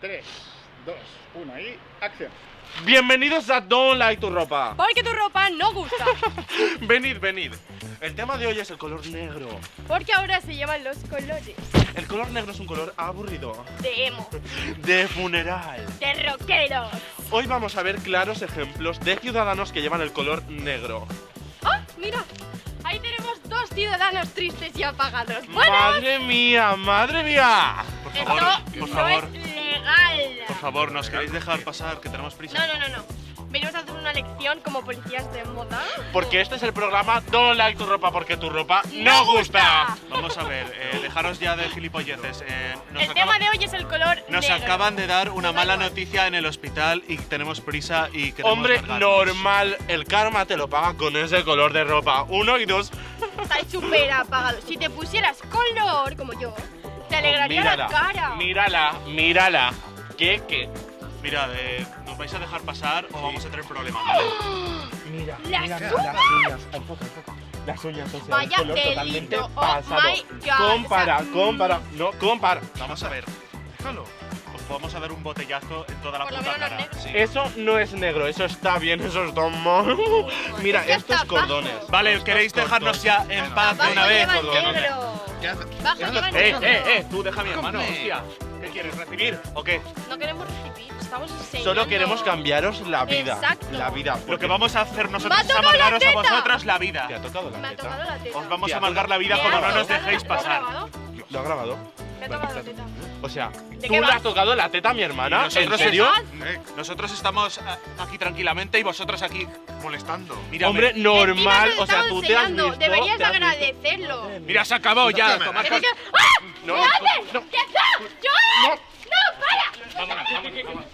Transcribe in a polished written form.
3, 2, 1 y acción. Bienvenidos a Don't Like Tu Ropa. Porque tu ropa no gusta. Venid. El tema de hoy es el color negro. Porque ahora se llevan los colores El color negro es un color aburrido, de emo, de funeral. de rockeros. Hoy vamos a ver claros ejemplos de ciudadanos que llevan el color negro. ¡Ah! Mira, ahí tenemos dos ciudadanos tristes y apagados. Bueno, ¡Madre mía! esto por no favor. es legal. Por favor, ¿nos queréis dejar pasar? Que tenemos prisa. No. Venimos a hacer una lección como policías de moda. Porque este es el programa Don't Like Tu Ropa, porque tu ropa no gusta. Vamos a ver, dejaros ya de gilipolleces. El tema de hoy es el color Nos negro. acaban de dar una Da mala igual. noticia en el hospital y tenemos prisa y queremos Hombre, largarnos. normal, el karma te lo paga con ese color de ropa. 1 y 2. Estáis súper apagados. Si te pusieras color como yo, te alegraría la cara. Mírala. ¿Qué? Mirad, ¿nos vais a dejar pasar o vamos a tener problemas? ¿Vale? Mira, Las las uñas. uñas. Enfoca. Las uñas, o sea, Vaya un color totalmente delito, oh pasado. my God. Compara. Vamos a ver. Déjalo. Os vamos a dar un botellazo en toda la Por lo puta menos no cara. es negro. Sí. Eso no es negro, eso está bien, eso está mal. Mira, Es que estos está cordones. bajo. Vale, ¿queréis dejarnos ya en paz de Abajo una vez? llevan cordones. negro. ¿Qué haces? Bajo llevan negro. Tú deja mi hermano, hostia. ¿Qué quieres, recibir o qué? No queremos recibir, estamos enseñando. Solo queremos cambiaros la vida. Exacto. La vida. Lo que vamos a hacer nosotros ¡Me ha es tocado la amargaros a teta! vosotros la vida. ¿Te ha tocado la Me ha teta? tocado la teta. Os vamos Tía, a amargar la vida Me como ha no nos tocado dejéis ¿Lo ha pasar. grabado? ¿Lo ha grabado? Me ha tocado la teta. O sea, qué ¿tú le vas? has tocado la teta a mi hermana? ¿En Nosotros serio? Nosotros estamos aquí tranquilamente y vosotros aquí molestando. Mírame. Hombre, normal. Encima O sea, te tú estamos te has enseñando. visto. Deberías te has visto. agradecerlo. Mira, se acabó ya. Tomad Es que- cos- ¡Ah! No, ¿Qué haces? no. ¡Que no! ¡Yo! ¡No, para! Vámonos.